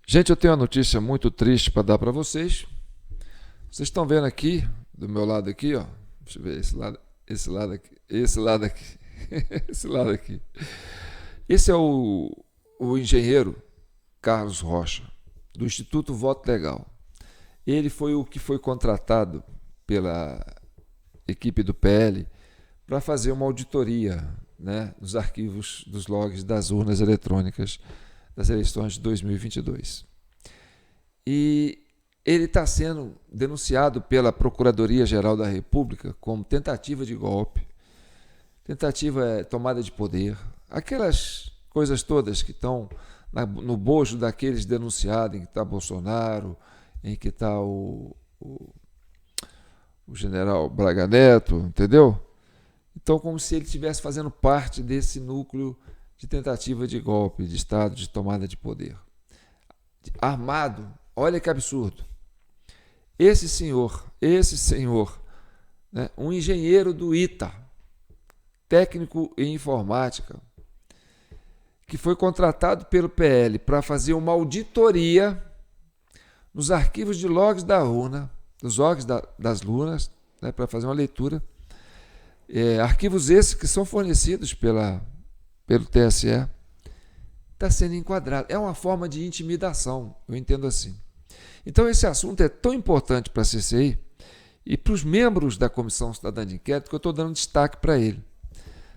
Gente, eu tenho uma notícia muito triste para dar para vocês. Vocês estão vendo aqui, do meu lado aqui, ó. Deixa eu ver esse lado aqui, esse lado aqui, esse lado aqui. Esse é o engenheiro Carlos Rocha, do Instituto Voto Legal. Ele foi o que foi contratado pela equipe do PL para fazer uma auditoria, né, nos arquivos dos logs das urnas eletrônicas das eleições de 2022. E ele está sendo denunciado pela Procuradoria-Geral da República como tentativa de golpe, tentativa de tomada de poder, aquelas coisas todas que estão no bojo daqueles denunciados, em que está Bolsonaro, em que está o general Braga Neto, entendeu? Então, como se ele estivesse fazendo parte desse núcleo de tentativa de golpe, de Estado, de tomada de poder. Armado, olha que absurdo. Esse senhor, né, um engenheiro do ITA, técnico em informática, que foi contratado pelo PL para fazer uma auditoria nos arquivos de logs da urna, dos logs das urnas, né, para fazer uma leitura. Arquivos esses que são fornecidos pelo TSE, está sendo enquadrado. É uma forma de intimidação, eu entendo assim. Então, esse assunto é tão importante para a CCI e para os membros da Comissão Cidadã de Inquérito que eu estou dando destaque para ele.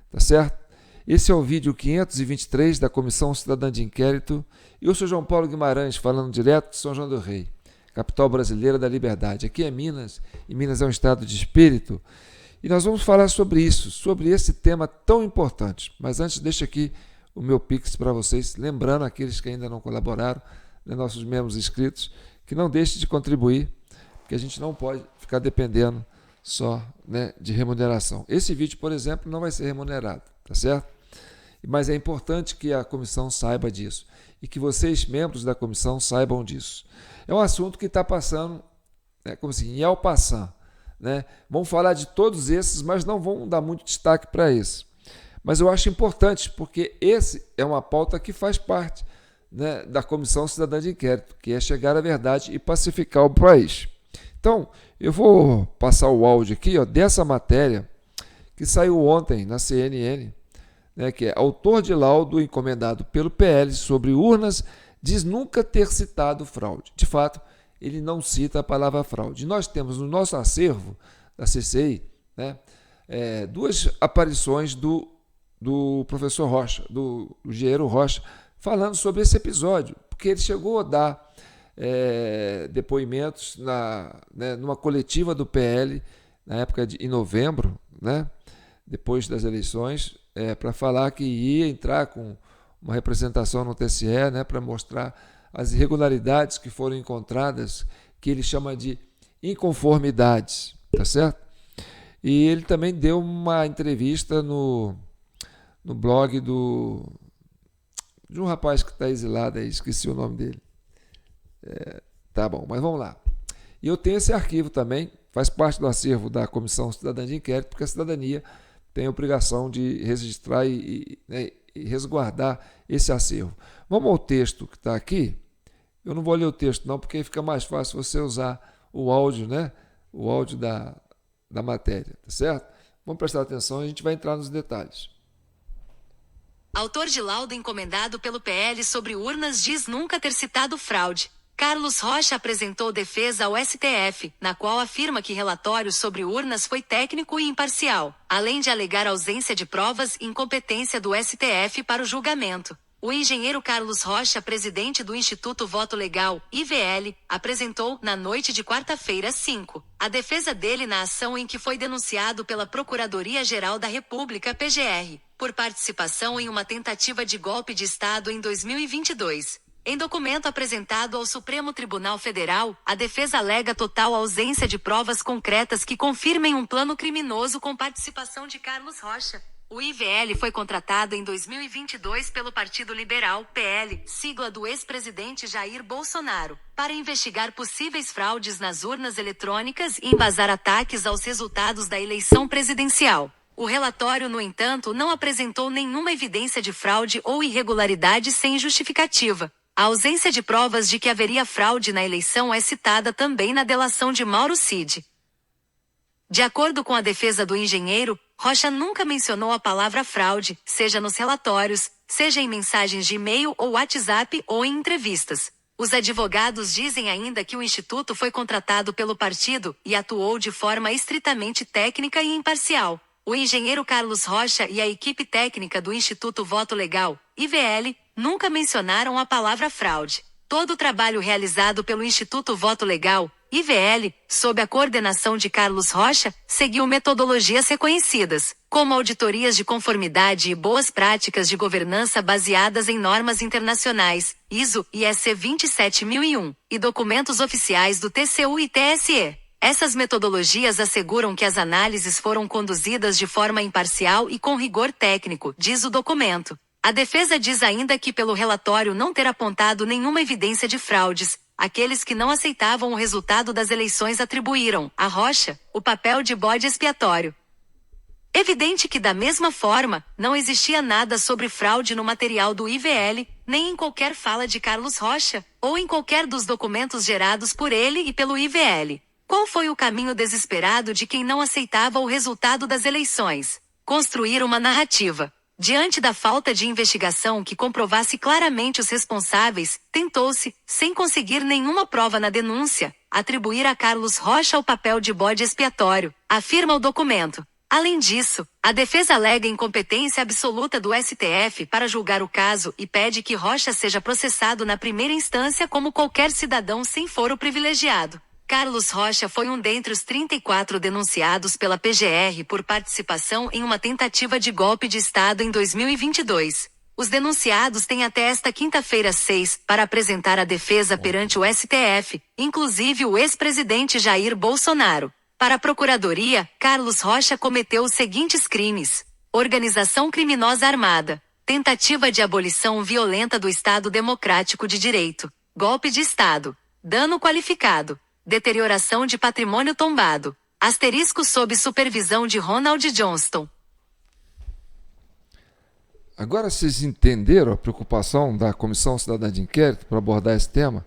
Tá certo? Esse é o vídeo 523 da Comissão Cidadã de Inquérito e eu sou João Paulo Guimarães, falando direto de São João do Rei, capital brasileira da liberdade. Aqui é Minas, e Minas é um estado de espírito. E nós vamos falar sobre isso, sobre esse tema tão importante. Mas antes, deixa aqui o meu Pix para vocês, lembrando aqueles que ainda não colaboraram, né, nossos membros inscritos, que não deixem de contribuir, porque a gente não pode ficar dependendo só, né, de remuneração. Esse vídeo, por exemplo, não vai ser remunerado, tá certo? Mas é importante que a comissão saiba disso e que vocês, membros da comissão, saibam disso. É um assunto que está passando, né, como assim, em passant, né? Vão falar de todos esses, mas não vão dar muito destaque para esse. Mas eu acho importante, porque esse é uma pauta que faz parte, né, da Comissão Cidadã de Inquérito, que é chegar à verdade e pacificar o país. Então, eu vou passar o áudio aqui, ó, dessa matéria que saiu ontem na CNN, né, que é autor de laudo encomendado pelo PL sobre urnas diz nunca ter citado fraude. De fato, ele não cita a palavra fraude. Nós temos no nosso acervo da CCI, né, duas aparições do professor Rocha, do engenheiro Rocha, falando sobre esse episódio, porque ele chegou a dar depoimentos numa coletiva do PL, na época em novembro, né, depois das eleições, para falar que ia entrar com uma representação no TSE, né, para mostrar as irregularidades que foram encontradas, que ele chama de inconformidades, tá certo? E ele também deu uma entrevista no blog de um rapaz que está exilado aí, esqueci o nome dele. Tá bom, mas vamos lá. E eu tenho esse arquivo também, faz parte do acervo da Comissão Cidadã de Inquérito, porque a cidadania tem a obrigação de registrar e resguardar esse acervo. Vamos ao texto que está aqui. Eu não vou ler o texto não, porque fica mais fácil você usar o áudio, né? O áudio da matéria, tá certo? Vamos prestar atenção e a gente vai entrar nos detalhes. Autor de laudo encomendado pelo PL sobre urnas diz nunca ter citado fraude. Carlos Rocha apresentou defesa ao STF, na qual afirma que relatório sobre urnas foi técnico e imparcial, além de alegar ausência de provas e incompetência do STF para o julgamento. O engenheiro Carlos Rocha, presidente do Instituto Voto Legal, IVL, apresentou, na noite de quarta-feira 5, a defesa dele na ação em que foi denunciado pela Procuradoria-Geral da República, PGR, por participação em uma tentativa de golpe de Estado em 2022. Em documento apresentado ao Supremo Tribunal Federal, a defesa alega total ausência de provas concretas que confirmem um plano criminoso com participação de Carlos Rocha. O IVL foi contratado em 2022 pelo Partido Liberal, PL, sigla do ex-presidente Jair Bolsonaro, para investigar possíveis fraudes nas urnas eletrônicas e embasar ataques aos resultados da eleição presidencial. O relatório, no entanto, não apresentou nenhuma evidência de fraude ou irregularidade sem justificativa. A ausência de provas de que haveria fraude na eleição é citada também na delação de Mauro Cid. De acordo com a defesa do engenheiro, Rocha nunca mencionou a palavra fraude, seja nos relatórios, seja em mensagens de e-mail ou WhatsApp ou em entrevistas. Os advogados dizem ainda que o Instituto foi contratado pelo partido e atuou de forma estritamente técnica e imparcial. O engenheiro Carlos Rocha e a equipe técnica do Instituto Voto Legal, IVL, nunca mencionaram a palavra fraude. Todo o trabalho realizado pelo Instituto Voto Legal, IVL, sob a coordenação de Carlos Rocha, seguiu metodologias reconhecidas, como auditorias de conformidade e boas práticas de governança baseadas em normas internacionais, ISO e EC 27001, e documentos oficiais do TCU e TSE. Essas metodologias asseguram que as análises foram conduzidas de forma imparcial e com rigor técnico, diz o documento. A defesa diz ainda que, pelo relatório não ter apontado nenhuma evidência de fraudes, aqueles que não aceitavam o resultado das eleições atribuíram, a Rocha, o papel de bode expiatório. Evidente que, da mesma forma, não existia nada sobre fraude no material do IVL, nem em qualquer fala de Carlos Rocha, ou em qualquer dos documentos gerados por ele e pelo IVL. Qual foi o caminho desesperado de quem não aceitava o resultado das eleições? Construir uma narrativa. Diante da falta de investigação que comprovasse claramente os responsáveis, tentou-se, sem conseguir nenhuma prova na denúncia, atribuir a Carlos Rocha o papel de bode expiatório, afirma o documento. Além disso, a defesa alega incompetência absoluta do STF para julgar o caso e pede que Rocha seja processado na primeira instância como qualquer cidadão sem foro privilegiado. Carlos Rocha foi um dentre os 34 denunciados pela PGR por participação em uma tentativa de golpe de Estado em 2022. Os denunciados têm até esta quinta-feira 6 para apresentar a defesa perante o STF, inclusive o ex-presidente Jair Bolsonaro. Para a Procuradoria, Carlos Rocha cometeu os seguintes crimes: organização criminosa armada, tentativa de abolição violenta do Estado Democrático de Direito, golpe de Estado, dano qualificado, deterioração de patrimônio tombado, asterisco sob supervisão de Ronald Johnston. Agora vocês entenderam a preocupação da Comissão Cidadã de Inquérito para abordar esse tema?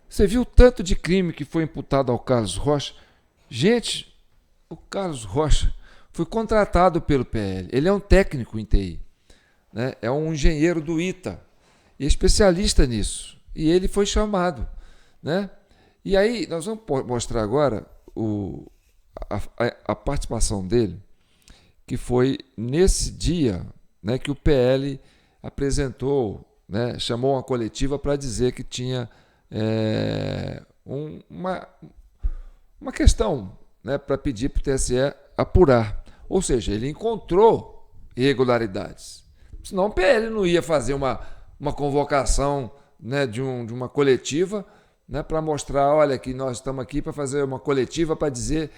Você viu o tanto de crime que foi imputado ao Carlos Rocha? Gente, o Carlos Rocha foi contratado pelo PL. Ele é um técnico em TI, né? É um engenheiro do ITA e é especialista nisso. E ele foi chamado, né? E aí, nós vamos mostrar agora a participação dele, que foi nesse dia, né, que o PL apresentou, né, chamou uma coletiva para dizer que tinha uma questão, né, para pedir para o TSE apurar. Ou seja, ele encontrou irregularidades. Senão o PL não ia fazer uma convocação, né, de uma coletiva, né, para mostrar, olha, que nós estamos aqui para fazer uma coletiva para dizer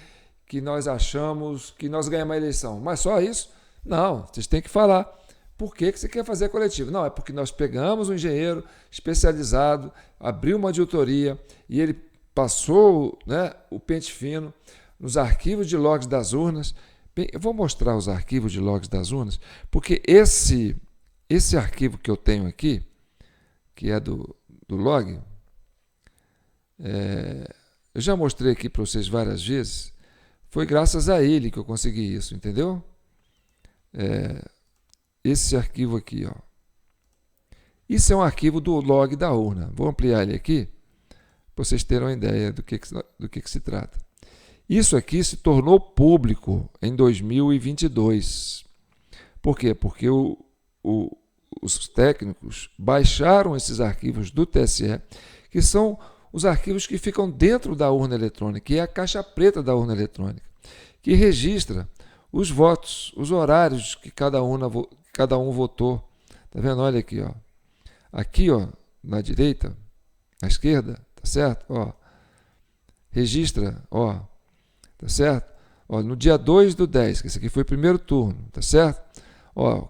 que nós achamos que nós ganhamos a eleição. Mas só isso? Não, vocês têm que falar. Por que você quer fazer a coletiva? Não, é porque nós pegamos um engenheiro especializado, abriu uma auditoria e ele passou, né, o pente fino nos arquivos de logs das urnas. Bem, eu vou mostrar os arquivos de logs das urnas, porque esse arquivo que eu tenho aqui, que é do log, eu já mostrei aqui para vocês várias vezes, foi graças a ele que eu consegui isso, entendeu? Esse arquivo aqui, ó. Isso é um arquivo do log da urna. Vou ampliar ele aqui, para vocês terem uma ideia do que se trata. Isso aqui se tornou público em 2022. Por quê? Porque os técnicos baixaram esses arquivos do TSE, que são os arquivos que ficam dentro da urna eletrônica, que é a caixa preta da urna eletrônica, que registra os votos, os horários que cada um votou. Tá vendo? Olha aqui, ó. Aqui, ó, na direita, na esquerda, tá certo? Ó. Registra, ó. Tá certo? Ó, no dia 2/10, que esse aqui foi o primeiro turno, tá certo? Ó,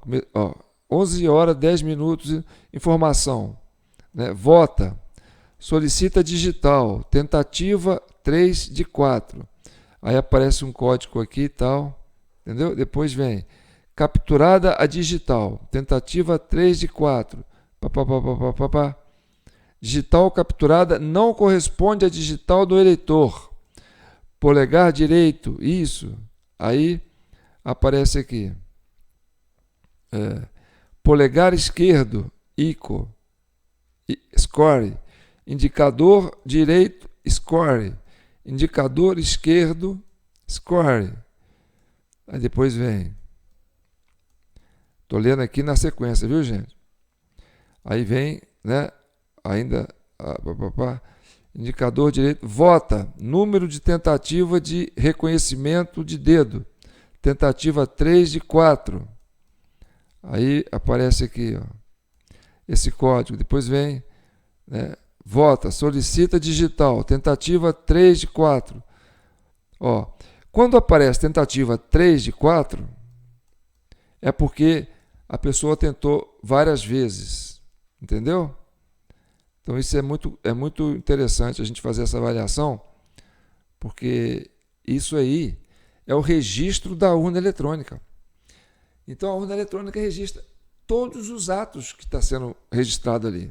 11 horas 10 minutos, informação, né? Vota, solicita digital, tentativa 3/4. Aí aparece um código aqui e tal, entendeu? Depois vem capturada a digital, tentativa 3/4. digital capturada não corresponde à digital do eleitor. Polegar direito, isso. Aí aparece aqui. Polegar esquerdo, ICO, score. Indicador direito, score. Indicador esquerdo, score. Aí depois vem. Estou lendo aqui na sequência, viu, gente? Aí vem, né? Ainda. Indicador direito. Vota. Número de tentativa de reconhecimento de dedo. Tentativa 3 de 4. Aí aparece aqui, ó, esse código. Depois vem, né? Vota. Solicita digital. Tentativa 3 de 4. Ó, quando aparece tentativa 3 de 4, é porque a pessoa tentou várias vezes. Entendeu? Então isso é muito interessante a gente fazer essa avaliação, porque isso aí é o registro da urna eletrônica. Então a urna eletrônica registra todos os atos que está sendo registrado ali.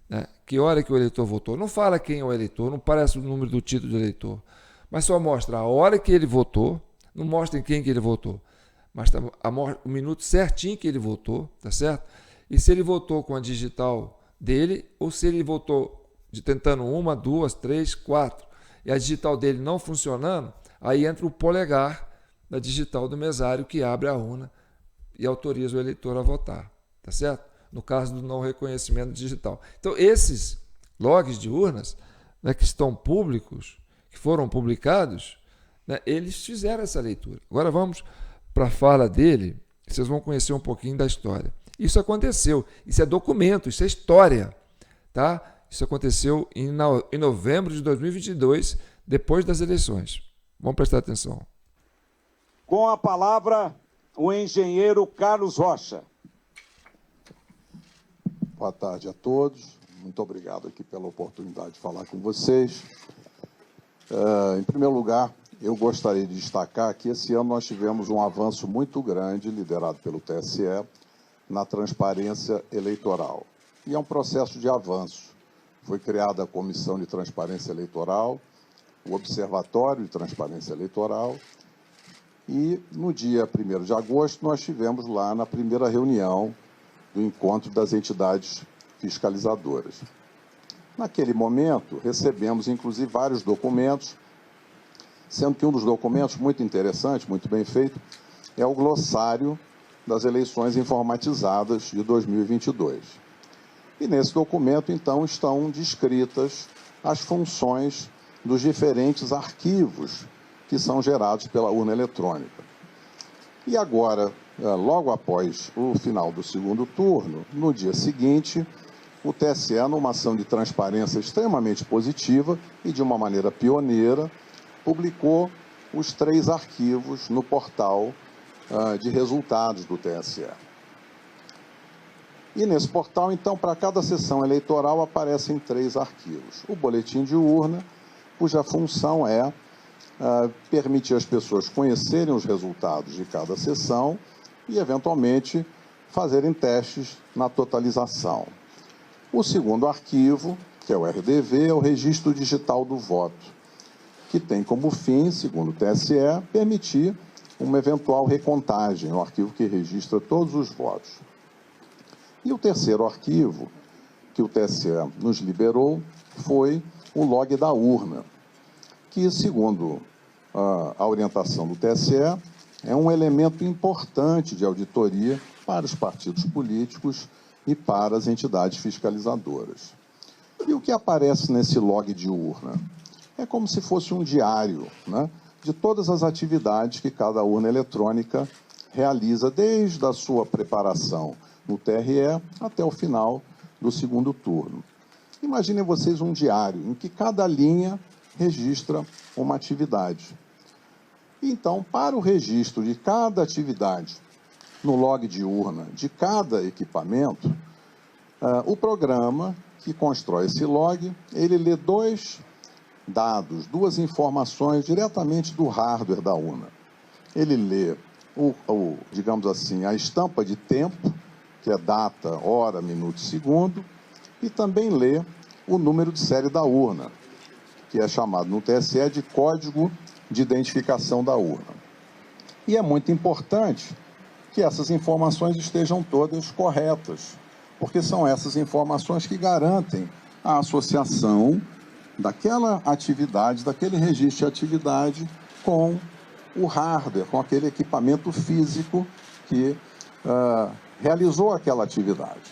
Né? Que hora que o eleitor votou. Não fala quem é o eleitor, não parece o número do título do eleitor, mas só mostra a hora que ele votou, não mostra em quem que ele votou, mas o minuto certinho que ele votou, tá certo? E se ele votou com a digital dele, ou se ele votou tentando 1, 2, 3, 4, e a digital dele não funcionando, aí entra o polegar da digital do mesário que abre a urna e autoriza o eleitor a votar, tá certo? No caso do não reconhecimento digital. Então, esses logs de urnas, né, que estão públicos, que foram publicados, né, eles fizeram essa leitura. Agora vamos para a fala dele, vocês vão conhecer um pouquinho da história. Isso aconteceu, isso é documento, isso é história, tá? Isso aconteceu em novembro de 2022, depois das eleições. Vamos prestar atenção. Com a palavra, o engenheiro Carlos Rocha. Boa tarde a todos. Muito obrigado aqui pela oportunidade de falar com vocês. Em primeiro lugar, eu gostaria de destacar que esse ano nós tivemos um avanço muito grande, liderado pelo TSE, na transparência eleitoral. E é um processo de avanço. Foi criada a Comissão de Transparência Eleitoral, o Observatório de Transparência Eleitoral, e no dia 1º de agosto nós tivemos lá na primeira reunião do encontro das entidades fiscalizadoras. Naquele momento, recebemos, inclusive, vários documentos, sendo que um dos documentos muito interessante, muito bem feito, é o glossário das eleições informatizadas de 2022. E nesse documento, então, estão descritas as funções dos diferentes arquivos que são gerados pela urna eletrônica. E agora, logo após o final do segundo turno, no dia seguinte, o TSE, numa ação de transparência extremamente positiva e de uma maneira pioneira, publicou os 3 arquivos no portal de resultados do TSE. E nesse portal, então, para cada sessão eleitoral aparecem 3 arquivos. O boletim de urna, cuja função é permitir às pessoas conhecerem os resultados de cada sessão e, eventualmente, fazerem testes na totalização. O segundo arquivo, que é o RDV, é o Registro Digital do Voto, que tem como fim, segundo o TSE, permitir uma eventual recontagem, um arquivo que registra todos os votos. E o terceiro arquivo que o TSE nos liberou foi o log da urna, que, segundo a orientação do TSE, é um elemento importante de auditoria para os partidos políticos e para as entidades fiscalizadoras. E o que aparece nesse log de urna? É como se fosse um diário, né, de todas as atividades que cada urna eletrônica realiza, desde a sua preparação no TRE até o final do segundo turno. Imaginem vocês um diário em que cada linha registra uma atividade. Então, para o registro de cada atividade no log de urna de cada equipamento, o programa que constrói esse log, ele lê 2 dados, 2 informações diretamente do hardware da urna. Ele lê, digamos assim, a estampa de tempo, que é data, hora, minuto e segundo, e também lê o número de série da urna, que é chamado no TSE de Código de Identificação da Urna. E é muito importante que essas informações estejam todas corretas, porque são essas informações que garantem a associação daquela atividade, daquele registro de atividade com o hardware, com aquele equipamento físico que realizou aquela atividade.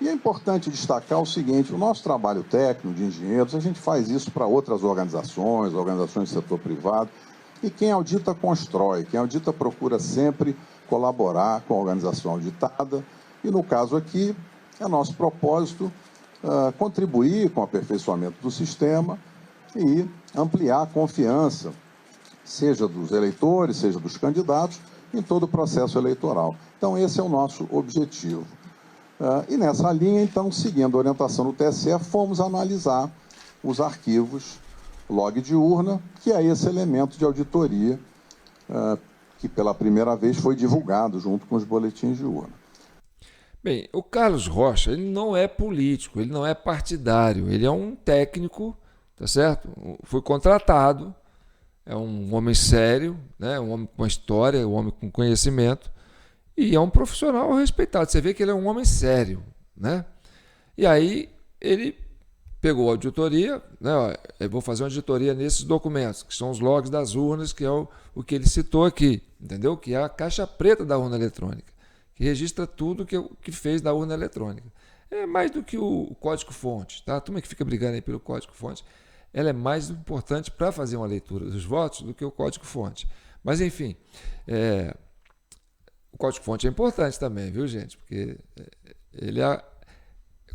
E é importante destacar o seguinte: o nosso trabalho técnico de engenheiros, a gente faz isso para outras organizações do setor privado, e quem audita constrói, quem audita procura sempre colaborar com a organização auditada, e no caso aqui, é nosso propósito contribuir com o aperfeiçoamento do sistema e ampliar a confiança, seja dos eleitores, seja dos candidatos, em todo o processo eleitoral. Então, esse é o nosso objetivo. E nessa linha, então, seguindo a orientação do TSE, fomos analisar os arquivos log de urna, que é esse elemento de auditoria que pela primeira vez foi divulgado junto com os boletins de urna. Bem, o Carlos Rocha, ele não é político, ele não é partidário, ele é um técnico, tá certo? Foi contratado, é um homem sério, né? Um homem com história, um homem com conhecimento, e é um profissional respeitado. Você vê que ele é um homem sério, né? E aí ele pegou a auditoria, né? Eu vou fazer uma auditoria nesses documentos, que são os logs das urnas, que é o que ele citou aqui, entendeu? Que é a caixa preta da urna eletrônica, que registra tudo que fez da urna eletrônica. É mais do que o código-fonte, tá? A turma que fica brigando aí pelo código-fonte, ela é mais importante para fazer uma leitura dos votos do que o código-fonte. Mas, enfim, o código-fonte é importante também, viu, gente? Porque ele é,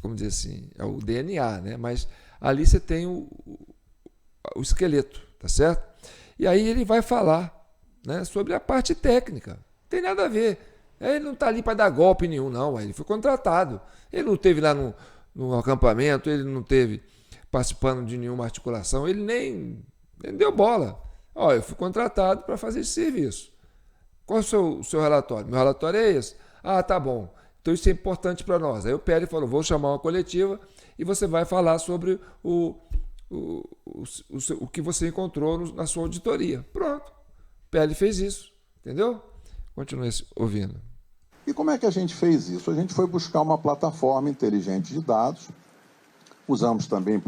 como dizer assim, é o DNA, né? Mas ali você tem o esqueleto, tá certo? E aí ele vai falar, né, sobre a parte técnica. Não tem nada a ver. Ele não está ali para dar golpe nenhum, não. Ele foi contratado. Ele não esteve lá no acampamento, ele não esteve participando de nenhuma articulação, ele nem deu bola. Ó, eu fui contratado para fazer esse serviço. Qual é o seu relatório? Meu relatório é esse. Ah, tá bom. Então isso é importante para nós. Aí o PL falou, vou chamar uma coletiva e você vai falar sobre o que você encontrou na sua auditoria. Pronto. O PL fez isso. Entendeu? Continue ouvindo. E como é que a gente fez isso? A gente foi buscar uma plataforma inteligente de dados, usamos também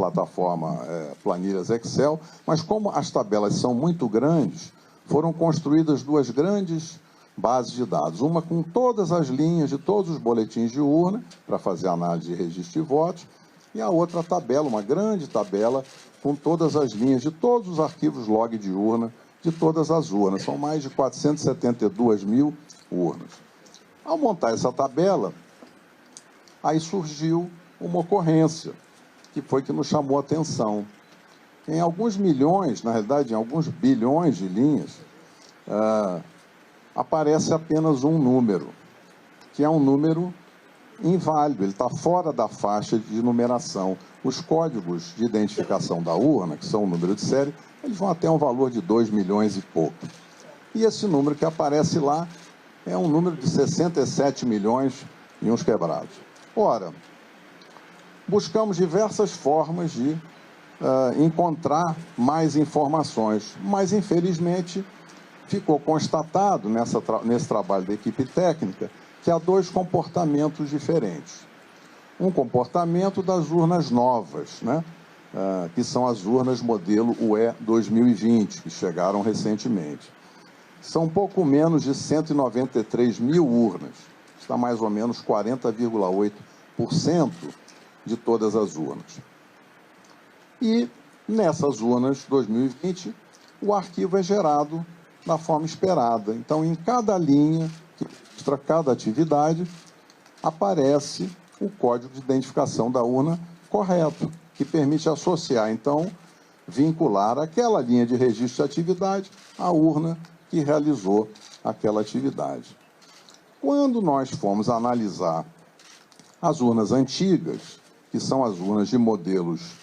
planilhas Excel, mas como as tabelas são muito grandes, foram construídas duas grandes bases de dados, uma com todas as linhas de todos os boletins de urna, para fazer análise de registro de votos, e a outra tabela, uma grande tabela, com todas as linhas de todos os arquivos log de urna, de todas as urnas. São mais de 472 mil urnas. Ao montar essa tabela, aí surgiu uma ocorrência, que foi que nos chamou a atenção. Em alguns milhões, na realidade, em alguns bilhões de linhas, aparece apenas um número, que é um número inválido, ele está fora da faixa de numeração. Os códigos de identificação da urna, que são o número de série, eles vão até um valor de 2 milhões e pouco. E esse número que aparece lá é um número de 67 milhões e uns quebrados. Ora, buscamos diversas formas de encontrar mais informações, mas infelizmente ficou constatado nesse trabalho da equipe técnica que há dois comportamentos diferentes. Um comportamento das urnas novas, né? Que são as urnas modelo UE 2020, que chegaram recentemente. São pouco menos de 193 mil urnas, está mais ou menos 40,8% de todas as urnas. E nessas urnas 2020, o arquivo é gerado da forma esperada. Então, em cada linha que mostra cada atividade, aparece o código de identificação da urna correto, que permite associar, então, vincular aquela linha de registro de atividade à urna que realizou aquela atividade. Quando nós fomos analisar as urnas antigas, que são as urnas de modelos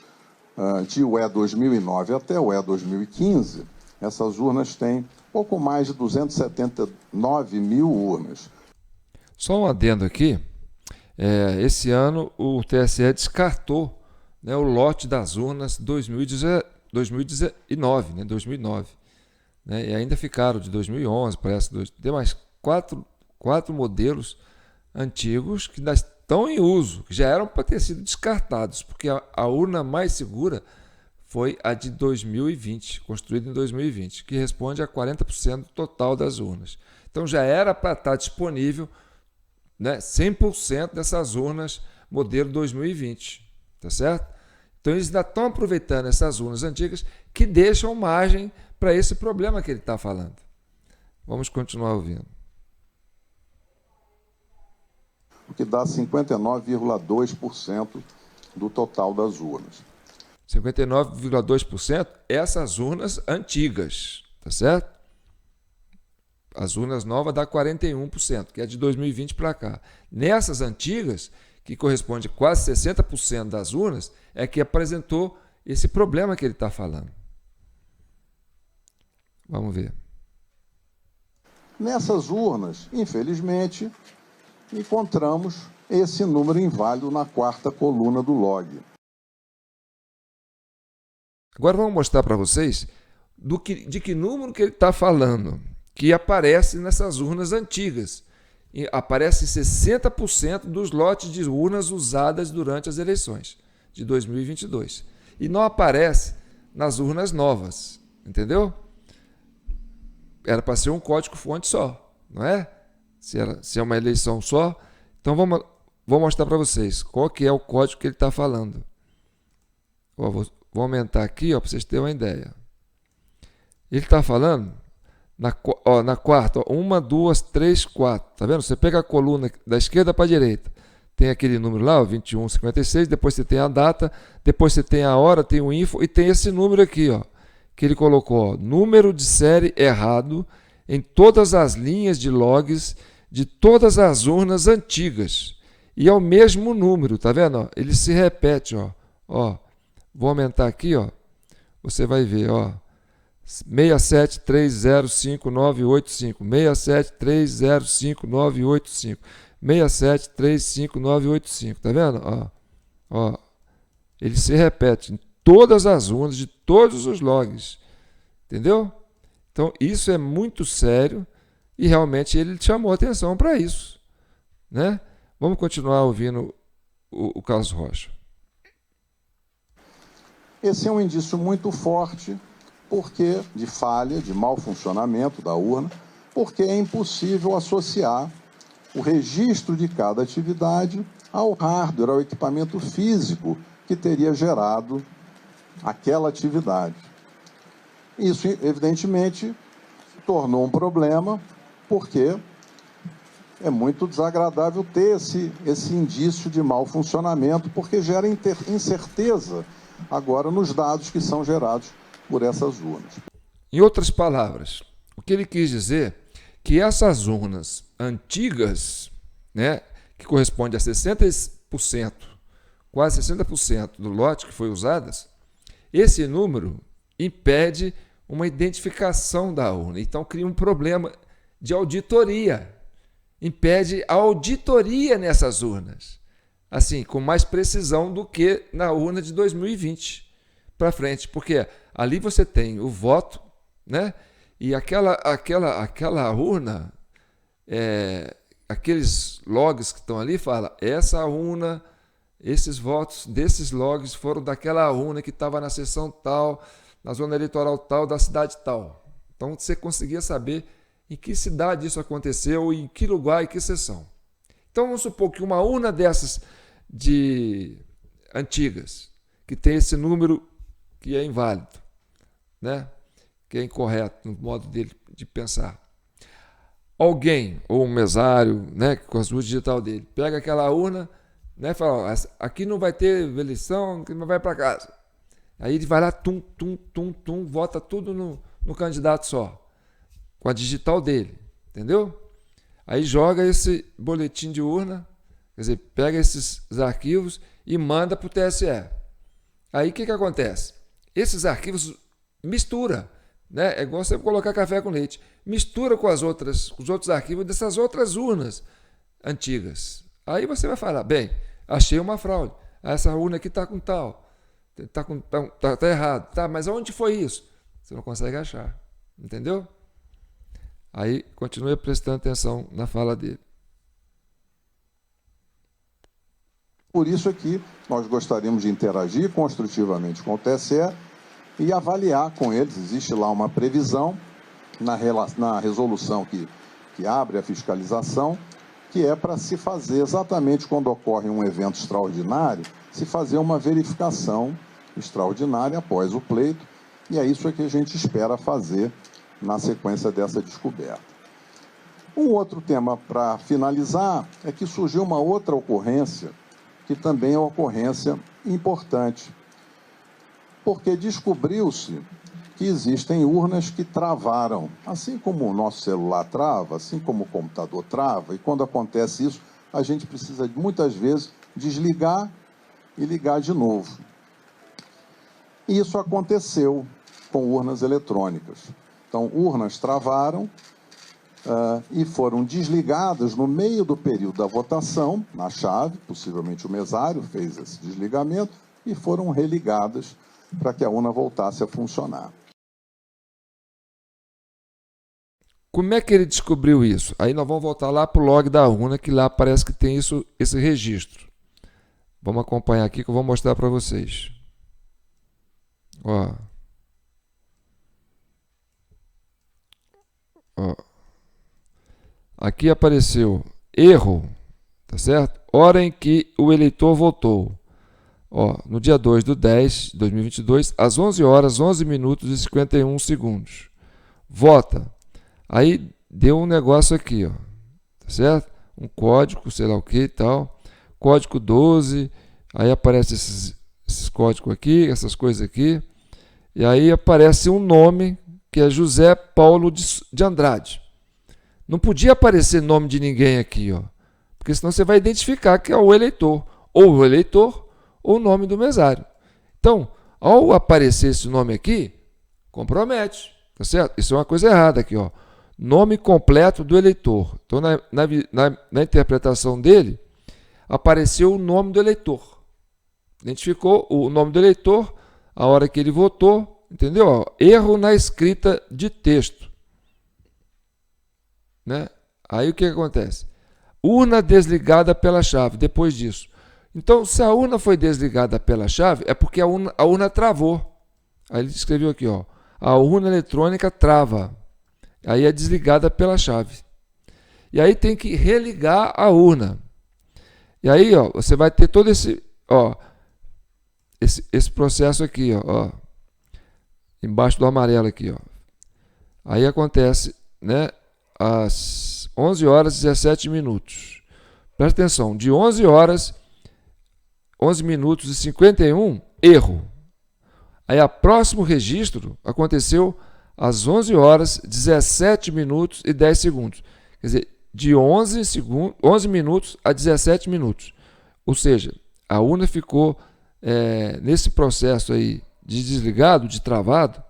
de UE 2009 até UE 2015, essas urnas têm pouco mais de 279 mil urnas. Só um adendo aqui, esse ano o TSE descartou né, o lote das urnas 2019, né, 2009. Né, e ainda ficaram de 2011, parece. Tem mais quatro modelos antigos que ainda estão em uso, que já eram para ter sido descartados, porque a urna mais segura foi a de 2020, construída em 2020, que responde a 40% do total das urnas. Então já era para estar disponível, né, 100% dessas urnas modelo 2020, tá certo? Então eles ainda estão aproveitando essas urnas antigas que deixam margem para esse problema que ele está falando. Vamos continuar ouvindo. O que dá 59,2% do total das urnas. 59,2% essas urnas antigas, tá certo? As urnas novas dá 41%, que é de 2020 para cá. Nessas antigas, que corresponde a quase 60% das urnas, é que apresentou esse problema que ele está falando. Vamos ver. Nessas urnas, infelizmente, encontramos esse número inválido na quarta coluna do log. Agora vamos mostrar para vocês de que número que ele está falando, que aparece nessas urnas antigas. E aparece 60% dos lotes de urnas usadas durante as eleições de 2022. E não aparece nas urnas novas, entendeu? Era para ser um código-fonte só, não é? Se é uma eleição só. Então vou mostrar para vocês qual que é o código que ele está falando. Vou aumentar aqui para vocês terem uma ideia. Ele está falando na quarta, 1, 2, 3, 4. Tá vendo? Você pega a coluna da esquerda para a direita. Tem aquele número lá, 2156, depois você tem a data, depois você tem a hora, tem o info e tem esse número aqui, que ele colocou, número de série errado em todas as linhas de logs de todas as urnas antigas. E é o mesmo número, tá vendo? Ele se repete, Vou aumentar aqui, Você vai ver, 6730595, 6730595, 6735985, tá vendo? Ele se repete em todas as urnas de todos os logs, entendeu? Então isso é muito sério e realmente ele chamou atenção para isso, né? Vamos continuar ouvindo o Carlos Rocha. Esse é um indício muito forte de falha, de mau funcionamento da urna, porque é impossível associar o registro de cada atividade ao hardware, ao equipamento físico que teria gerado aquela atividade. Isso, evidentemente, tornou um problema, porque é muito desagradável ter esse indício de mau funcionamento, porque gera incerteza agora nos dados que são gerados por essas urnas. Em outras palavras, o que ele quis dizer que essas urnas antigas, né, que corresponde a 60%, quase 60% do lote que foi usadas, esse número impede uma identificação da urna. Então cria um problema de auditoria. Impede a auditoria nessas urnas, assim, com mais precisão do que na urna de 2020 para frente, porque ali você tem o voto, né? E aquela urna, aqueles logs que estão ali, fala, essa urna, esses votos desses logs foram daquela urna que estava na seção tal, na zona eleitoral tal, da cidade tal. Então você conseguia saber em que cidade isso aconteceu, em que lugar, em que seção. Então vamos supor que uma urna dessas antigas, que tem esse número que é inválido, né? Que é incorreto no modo dele de pensar. Alguém, ou um mesário, né, com as ruas digital dele, pega aquela urna, né, fala, aqui não vai ter eleição, aqui não vai para casa. Aí ele vai lá, vota tudo no candidato só, com a digital dele, entendeu? Aí joga esse boletim de urna, quer dizer, pega esses arquivos e manda para o TSE. Aí o que acontece? Esses arquivos mistura, né? É igual você colocar café com leite. Mistura com os outros arquivos dessas outras urnas antigas. Aí você vai falar, bem, achei uma fraude. Essa urna aqui está com tal. Tá errado. Tá, mas onde foi isso? Você não consegue achar. Entendeu? Aí continue prestando atenção na fala dele. Por isso aqui nós gostaríamos de interagir construtivamente com o TSE e avaliar com eles. Existe lá uma previsão na resolução que abre a fiscalização, que é para se fazer exatamente quando ocorre um evento extraordinário, se fazer uma verificação extraordinária após o pleito, e é isso que a gente espera fazer na sequência dessa descoberta. Um outro tema para finalizar é que surgiu uma outra ocorrência, que também é uma ocorrência importante, porque descobriu-se que existem urnas que travaram, assim como o nosso celular trava, assim como o computador trava, e quando acontece isso, a gente precisa muitas vezes desligar e ligar de novo. E isso aconteceu com urnas eletrônicas. Então, urnas travaram e foram desligadas no meio do período da votação, na chave, possivelmente o mesário fez esse desligamento, e foram religadas para que a urna voltasse a funcionar. Como é que ele descobriu isso? Aí nós vamos voltar lá para o log da urna, que lá parece que tem esse registro. Vamos acompanhar aqui que eu vou mostrar para vocês. Ó. Aqui apareceu erro, tá certo? Hora em que o eleitor votou. Ó, no dia 2/10 de 2022, às 11 horas, 11 minutos e 51 segundos. Vota. Aí deu um negócio aqui, ó, tá certo? Um código, sei lá o que e tal. Código 12, aí aparece esses códigos aqui, essas coisas aqui. E aí aparece um nome que é José Paulo de Andrade. Não podia aparecer nome de ninguém aqui, ó, porque senão você vai identificar que é o eleitor, ou o eleitor, ou o nome do mesário. Então, ao aparecer esse nome aqui, compromete, tá certo? Isso é uma coisa errada aqui, ó. Nome completo do eleitor. Então, na interpretação dele, apareceu o nome do eleitor. Identificou o nome do eleitor, a hora que ele votou, entendeu? Ó, erro na escrita de texto. Né? Aí o que acontece? Urna desligada pela chave, depois disso. Então, se a urna foi desligada pela chave, é porque a urna travou. Aí ele escreveu aqui, ó, a urna eletrônica trava. Aí é desligada pela chave. E aí tem que religar a urna. E aí, ó, você vai ter todo esse processo aqui, ó, embaixo do amarelo aqui, ó. Aí acontece, né, às 11 horas e 17 minutos. Presta atenção, de 11 horas, 11 minutos e 51, erro. Aí o próximo registro aconteceu às 11 horas, 17 minutos e 10 segundos. Quer dizer, de 11 minutos a 17 minutos. Ou seja, a urna ficou nesse processo aí de desligado, de travado,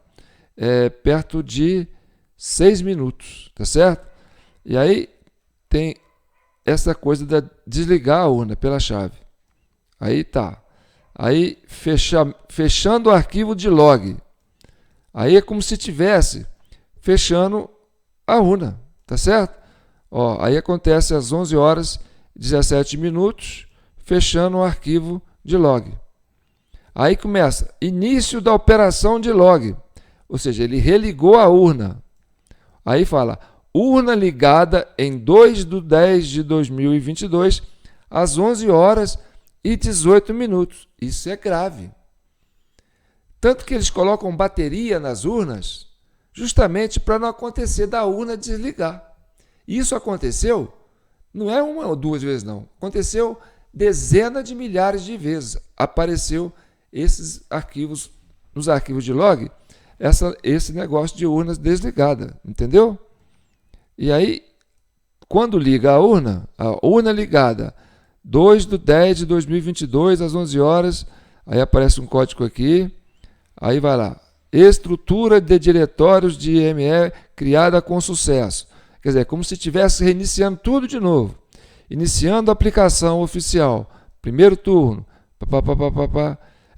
perto de 6 minutos, tá certo? E aí tem essa coisa de desligar a urna pela chave. Aí tá. Aí fechando o arquivo de log. Aí é como se estivesse fechando a urna, tá certo? Ó, aí acontece às 11 horas e 17 minutos, fechando o arquivo de log. Aí começa início da operação de log, ou seja, ele religou a urna. Aí fala, urna ligada em 2/10 de 2022, às 11 horas e 18 minutos. Isso é grave. Tanto que eles colocam bateria nas urnas, justamente para não acontecer da urna desligar. Isso aconteceu, não é uma ou duas vezes não, aconteceu dezenas de milhares de vezes. Apareceu esses arquivos, nos arquivos de log, esse negócio de urnas desligada, entendeu? E aí, quando liga a urna ligada, 2/10 de 2022, às 11 horas, aí aparece um código aqui, aí vai lá, estrutura de diretórios de IME criada com sucesso. Quer dizer, como se estivesse reiniciando tudo de novo. Iniciando a aplicação oficial. Primeiro turno.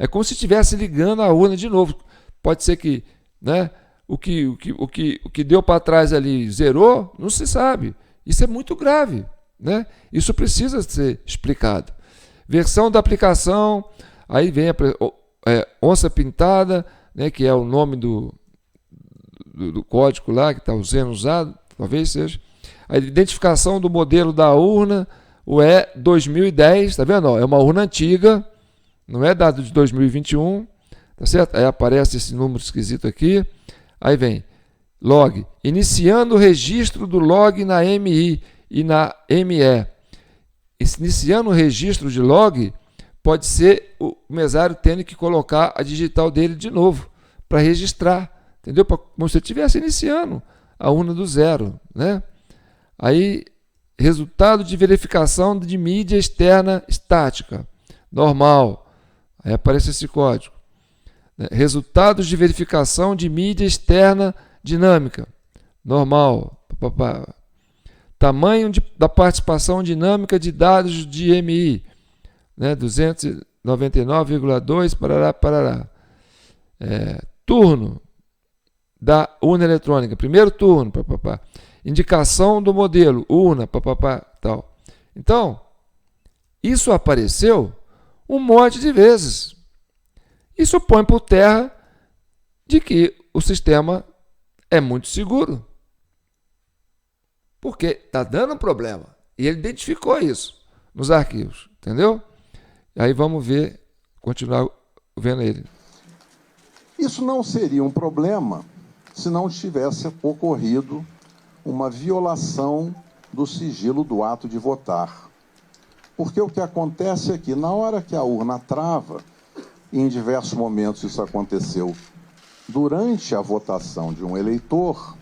É como se estivesse ligando a urna de novo. Pode ser que, né, o que deu para trás ali zerou, não se sabe. Isso é muito grave, né? Isso precisa ser explicado. Versão da aplicação, aí vem a onça pintada, né, que é o nome do código lá que está sendo usado, talvez seja. A identificação do modelo da urna, o E2010, está vendo? É uma urna antiga, não é dado de 2021, tá certo? Aí aparece esse número esquisito aqui, aí vem log, iniciando o registro do log na MI e na ME. Iniciando o registro de log, pode ser o mesário tendo que colocar a digital dele de novo, para registrar, entendeu? Como se estivesse iniciando a urna do zero, né? Aí, resultado de verificação de mídia externa estática, normal. Aí aparece esse código. Resultados de verificação de mídia externa dinâmica, normal. Tamanho da participação dinâmica de dados de MI, né? 299,2, parará. Turno da urna eletrônica, primeiro turno, indicação do modelo, urna, tal. Então, isso apareceu um monte de vezes. Isso põe por terra de que o sistema é muito seguro. Porque está dando problema. E ele identificou isso nos arquivos, entendeu? Aí vamos ver, continuar vendo ele. Isso não seria um problema se não tivesse ocorrido uma violação do sigilo do ato de votar. Porque o que acontece é que, na hora que a urna trava, e em diversos momentos isso aconteceu durante a votação de um eleitor,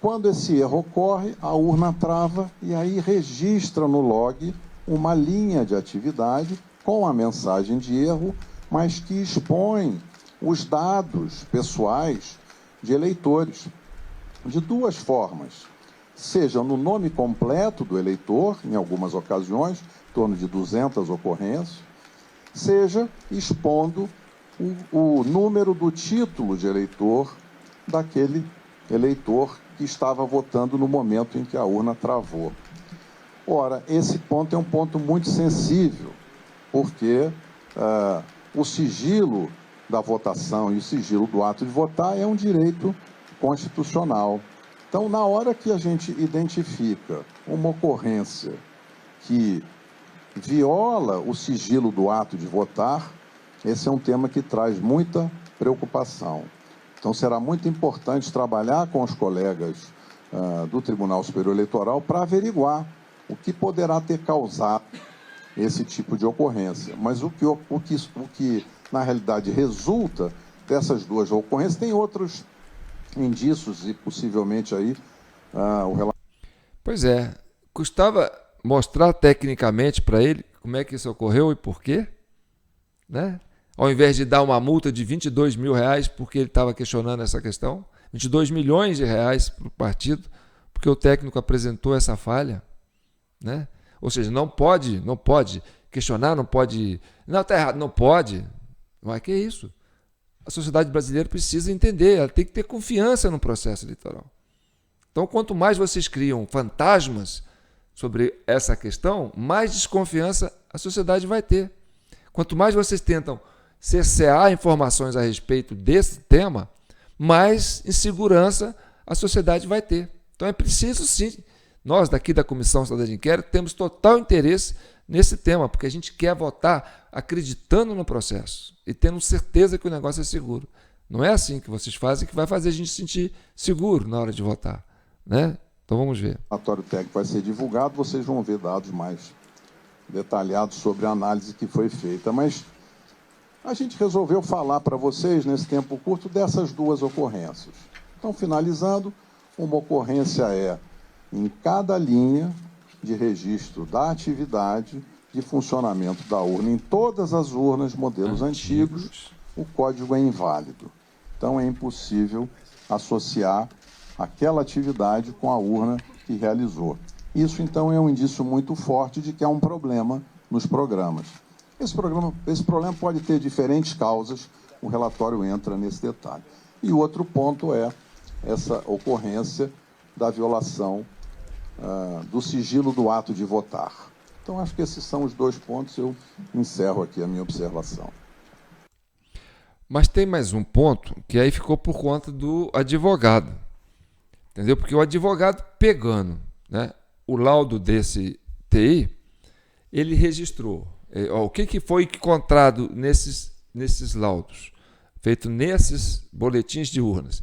quando esse erro ocorre, a urna trava e aí registra no log uma linha de atividade com a mensagem de erro, mas que expõe os dados pessoais de eleitores, de duas formas. Seja no nome completo do eleitor, em algumas ocasiões, em torno de 200 ocorrências, seja expondo o número do título de eleitor daquele eleitor que estava votando no momento em que a urna travou. Ora, esse ponto é um ponto muito sensível, porque o sigilo da votação e o sigilo do ato de votar é um direito constitucional. Então, na hora que a gente identifica uma ocorrência que viola o sigilo do ato de votar, esse é um tema que traz muita preocupação. Então, será muito importante trabalhar com os colegas do Tribunal Superior Eleitoral para averiguar o que poderá ter causado esse tipo de ocorrência. Mas o que na realidade, resulta dessas duas ocorrências, tem outros indícios e possivelmente aí o relato. Pois é, custava mostrar tecnicamente para ele como é que isso ocorreu e por quê, né? Ao invés de dar uma multa de 22 mil reais porque ele estava questionando essa questão, 22 milhões de reais para o partido, porque o técnico apresentou essa falha, né? Ou seja, não pode questionar, não pode... Não, está errado, não pode. Mas que é isso? A sociedade brasileira precisa entender, ela tem que ter confiança no processo eleitoral. Então, quanto mais vocês criam fantasmas sobre essa questão, mais desconfiança a sociedade vai ter. Quanto mais vocês tentam cercear informações a respeito desse tema, mais insegurança a sociedade vai ter. Então é preciso sim, nós daqui da Comissão Cidadã de Inquérito temos total interesse nesse tema, porque a gente quer votar acreditando no processo e tendo certeza que o negócio é seguro. Não é assim que vocês fazem que vai fazer a gente se sentir seguro na hora de votar, né? Então vamos ver. O relatório técnico vai ser divulgado, vocês vão ver dados mais detalhados sobre a análise que foi feita, mas a gente resolveu falar para vocês, nesse tempo curto, dessas duas ocorrências. Então, finalizando, uma ocorrência é em cada linha de registro da atividade de funcionamento da urna. Em todas as urnas, modelos antigos, o código é inválido. Então, é impossível associar aquela atividade com a urna que realizou. Isso, então, é um indício muito forte de que há um problema nos programas. Esse problema pode ter diferentes causas, o relatório entra nesse detalhe. E o outro ponto é essa ocorrência da violação do sigilo do ato de votar. Então, acho que esses são os dois pontos, eu encerro aqui a minha observação. Mas tem mais um ponto que aí ficou por conta do advogado, entendeu? Porque o advogado pegando, né, o laudo desse TI, ele registrou o que foi encontrado nesses laudos, feito nesses boletins de urnas,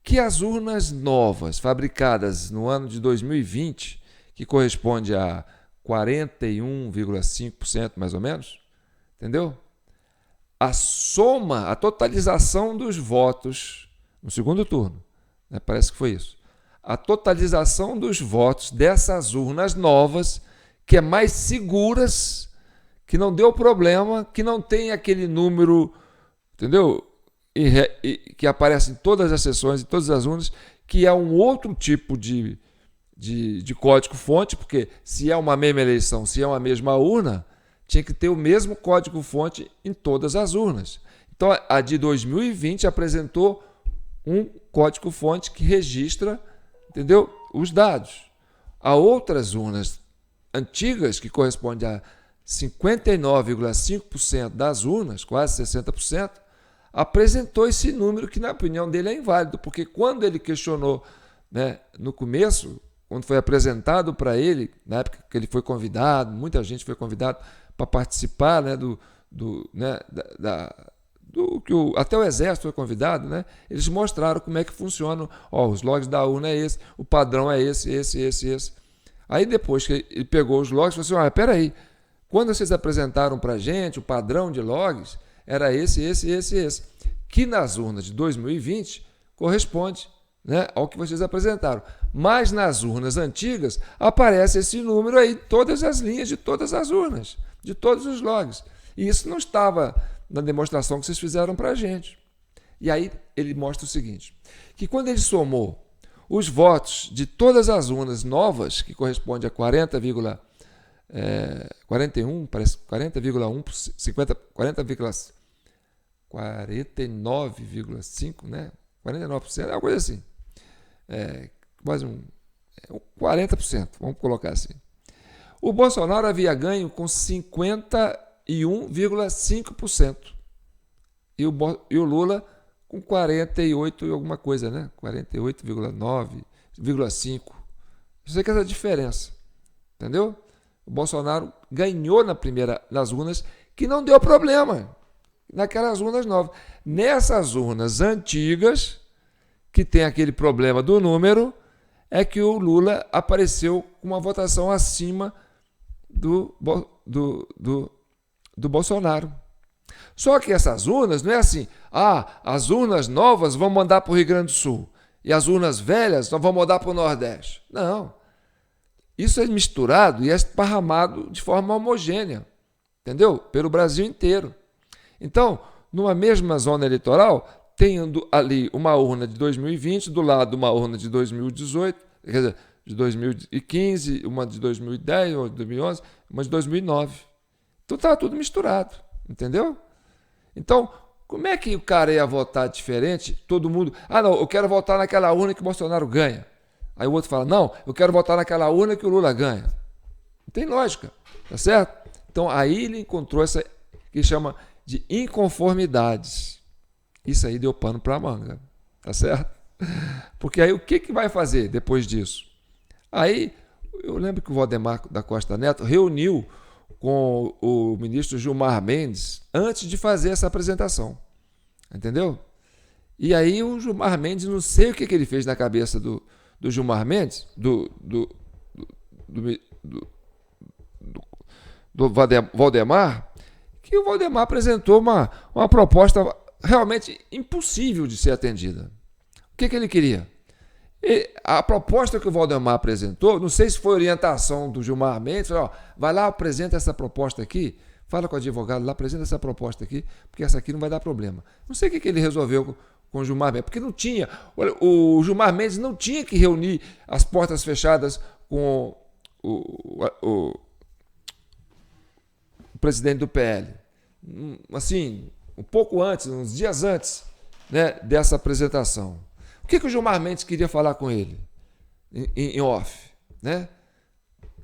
que as urnas novas, fabricadas no ano de 2020, que corresponde a 41,5% mais ou menos, entendeu? A soma, a totalização dos votos no segundo turno, né, parece que foi isso, a totalização dos votos dessas urnas novas, que é mais seguras, que não deu problema, que não tem aquele número, entendeu? Que aparece em todas as sessões, em todas as urnas, que é um outro tipo de código-fonte, porque se é uma mesma eleição, se é uma mesma urna, tinha que ter o mesmo código-fonte em todas as urnas. Então, a de 2020 apresentou um código-fonte que registra, entendeu, os dados. Há outras urnas antigas, que correspondem a 59,5% das urnas, quase 60%, apresentou esse número que, na opinião dele, é inválido, porque quando ele questionou, né, no começo, quando foi apresentado para ele, na época que ele foi convidado, muita gente foi convidada para participar, né, até o Exército foi convidado, né, eles mostraram como é que funciona, os logs da urna é esse, o padrão é esse. Aí depois que ele pegou os logs, falou assim, espera aí, quando vocês apresentaram para a gente o padrão de logs, era esse, que nas urnas de 2020 corresponde, né, ao que vocês apresentaram. Mas nas urnas antigas aparece esse número aí, todas as linhas de todas as urnas, de todos os logs. E isso não estava na demonstração que vocês fizeram para a gente. E aí ele mostra o seguinte, que quando ele somou os votos de todas as urnas novas, que corresponde a 41, parece 40,1, 49,5, né? 49%, é uma coisa assim. Quase 40%, vamos colocar assim. O Bolsonaro havia ganho com 51,5% e o Lula com 48 e alguma coisa, né? 48,9,5%. Eu sei que essa diferença, entendeu? O Bolsonaro ganhou nas urnas, que não deu problema naquelas urnas novas. Nessas urnas antigas, que tem aquele problema do número, é que o Lula apareceu com uma votação acima do Bolsonaro. Só que essas urnas não é assim, as urnas novas vão mandar para o Rio Grande do Sul e as urnas velhas nós vamos mandar para o Nordeste. Não. Isso é misturado e é esparramado de forma homogênea, entendeu? Pelo Brasil inteiro. Então, numa mesma zona eleitoral, tendo ali uma urna de 2020, do lado uma urna de 2018, quer dizer, de 2015, uma de 2010 ou de 2011, uma de 2009. Então estava tudo misturado, entendeu? Então, como é que o cara ia votar diferente? Todo mundo, não, eu quero votar naquela urna que o Bolsonaro ganha. Aí o outro fala, não, eu quero votar naquela urna que o Lula ganha. Não tem lógica, tá certo? Então aí ele encontrou essa que chama de inconformidades. Isso aí deu pano para a manga, tá certo? Porque aí o que vai fazer depois disso? Aí eu lembro que o Valdemar da Costa Neto reuniu com o ministro Gilmar Mendes antes de fazer essa apresentação, entendeu? E aí o Gilmar Mendes, não sei o que ele fez na cabeça do Gilmar Mendes, do Valdemar, que o Valdemar apresentou uma proposta realmente impossível de ser atendida. O que ele queria? A proposta que o Valdemar apresentou, não sei se foi orientação do Gilmar Mendes, falou, vai lá, apresenta essa proposta aqui, fala com o advogado lá, apresenta essa proposta aqui, porque essa aqui não vai dar problema. Não sei o que ele resolveu com o Gilmar Mendes, porque não tinha, o Gilmar Mendes não tinha que reunir as portas fechadas com o presidente do PL, assim, um pouco antes, uns dias antes, né, dessa apresentação. O que o Gilmar Mendes queria falar com ele em off, né?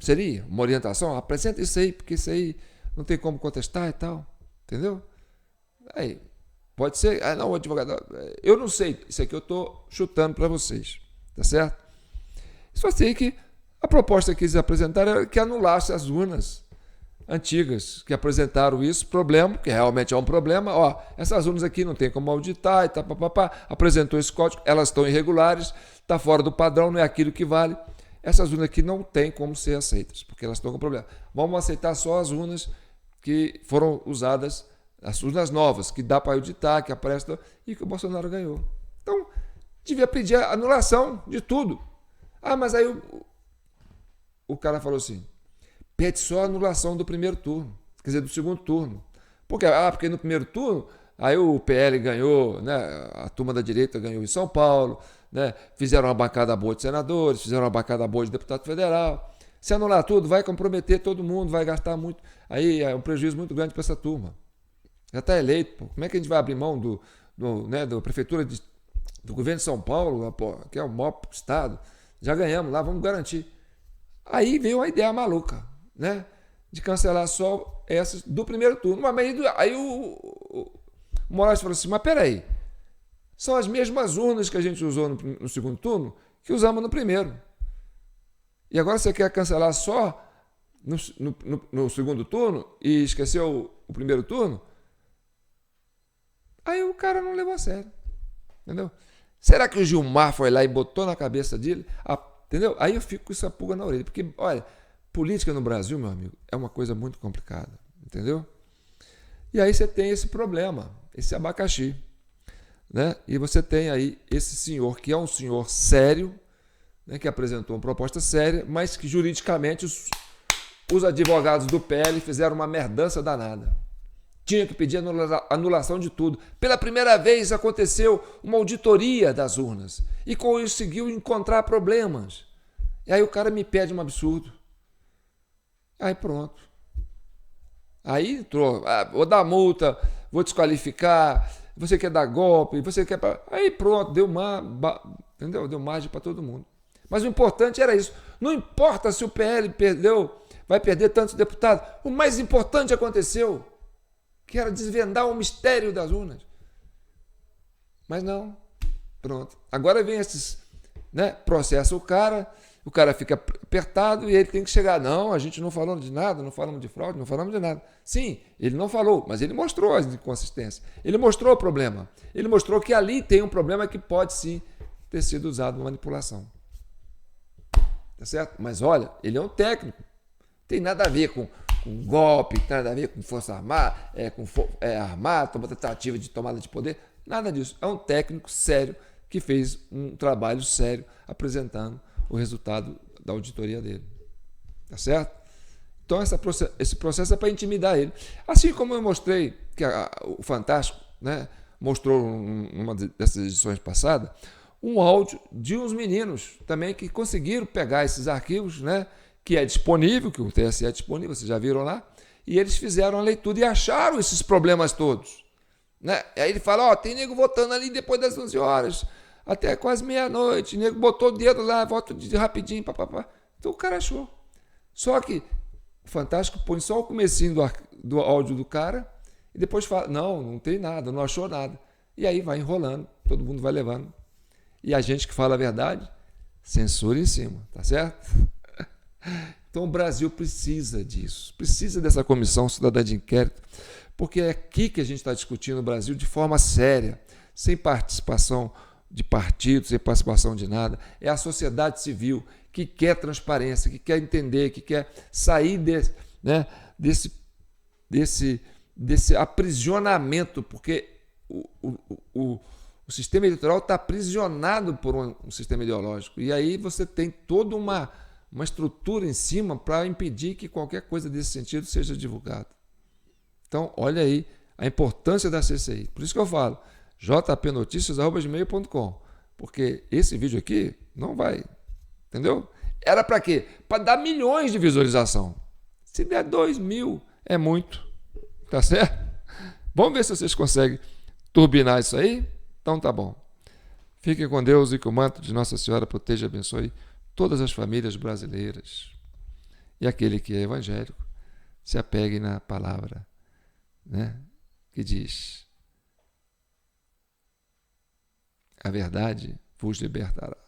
Seria uma orientação, apresenta isso aí, porque isso aí não tem como contestar e tal, entendeu? Aí, pode ser, não, o advogado, eu não sei, isso aqui eu estou chutando para vocês, tá certo? Só sei que a proposta que eles apresentaram era que anulasse as urnas antigas que apresentaram isso, problema, que realmente é um problema, ó, essas urnas aqui não tem como auditar e tal, apresentou esse código, elas estão irregulares, está fora do padrão, não é aquilo que vale, essas urnas aqui não tem como ser aceitas, porque elas estão com problema. Vamos aceitar só as urnas que foram usadas, as urnas novas, que dá para auditar, que aparecem, e que o Bolsonaro ganhou. Então, devia pedir a anulação de tudo. Mas aí o cara falou assim, pede só a anulação do primeiro turno, quer dizer, do segundo turno. Porque no primeiro turno, aí o PL ganhou, né, a turma da direita ganhou em São Paulo, né, fizeram uma bancada boa de senadores, fizeram uma bancada boa de deputado federal. Se anular tudo, vai comprometer todo mundo, vai gastar muito. Aí é um prejuízo muito grande para essa turma. Já está eleito, pô. Como é que a gente vai abrir mão da prefeitura do governo de São Paulo, pô, que é o maior estado? Já ganhamos lá, vamos garantir. Aí veio a ideia maluca, né, de cancelar só essas do primeiro turno. Mas aí o Moraes falou assim, mas peraí, são as mesmas urnas que a gente usou no segundo turno que usamos no primeiro. E agora você quer cancelar só no segundo turno e esqueceu o primeiro turno? Aí o cara não levou a sério, entendeu? Será que o Gilmar foi lá e botou na cabeça dele? Entendeu? Aí eu fico com essa pulga na orelha, porque, olha, política no Brasil, meu amigo, é uma coisa muito complicada, entendeu? E aí você tem esse problema, esse abacaxi, né? E você tem aí esse senhor, que é um senhor sério, né, que apresentou uma proposta séria, mas que juridicamente os advogados do PL fizeram uma merdança danada. Tinha que pedir anulação de tudo. Pela primeira vez aconteceu uma auditoria das urnas e conseguiu encontrar problemas. E aí o cara me pede um absurdo. Aí pronto. Aí entrou, vou dar multa, vou desqualificar, você quer dar golpe, você quer... Aí pronto, entendeu? Deu margem para todo mundo. Mas o importante era isso. Não importa se o PL vai perder tantos deputados. O mais importante aconteceu, que era desvendar o mistério das urnas. Mas não. Pronto. Agora vem esses, né, processa o cara fica apertado e ele tem que chegar. Não, a gente não falou de nada, não falamos de fraude, não falamos de nada. Sim, ele não falou, mas ele mostrou as inconsistências. Ele mostrou o problema. Ele mostrou que ali tem um problema que pode sim ter sido usado manipulação. Tá certo? Mas olha, ele é um técnico. Tem nada a ver com golpe, tem nada a ver com força armada, armada, tentativa de tomada de poder. Nada disso. É um técnico sério que fez um trabalho sério apresentando o resultado da auditoria dele. Tá certo? Então esse processo é para intimidar ele. Assim como eu mostrei, que o Fantástico, né, mostrou numa dessas edições passadas, um áudio de uns meninos também que conseguiram pegar esses arquivos, né, que é disponível, que o TSE é disponível, vocês já viram lá, e eles fizeram a leitura e acharam esses problemas todos. Né? E aí ele fala, tem nego votando ali depois das 11 horas, até quase meia-noite, nego botou o dedo lá, voto rapidinho, papapá. Então o cara achou. Só que o Fantástico põe só o comecinho do áudio do cara e depois fala, não tem nada, não achou nada. E aí vai enrolando, todo mundo vai levando. E a gente que fala a verdade, censura em cima, tá certo? Então o Brasil precisa disso, precisa dessa comissão cidadã de inquérito, porque é aqui que a gente está discutindo o Brasil de forma séria, sem participação de partidos, sem participação de nada. É a sociedade civil que quer transparência, que quer entender, que quer sair desse aprisionamento, porque o sistema eleitoral está aprisionado por um sistema ideológico. E aí você tem toda uma estrutura em cima para impedir que qualquer coisa desse sentido seja divulgada. Então, olha aí a importância da CCI. Por isso que eu falo, jpnoticias@gmail.com, porque esse vídeo aqui não vai, entendeu? Era para quê? Para dar milhões de visualização. Se der 2.000, é muito. Tá certo? Vamos ver se vocês conseguem turbinar isso aí? Então tá bom. Fiquem com Deus e que o manto de Nossa Senhora proteja e abençoe todas as famílias brasileiras. E aquele que é evangélico se apegue na palavra, né, que diz: a verdade vos libertará.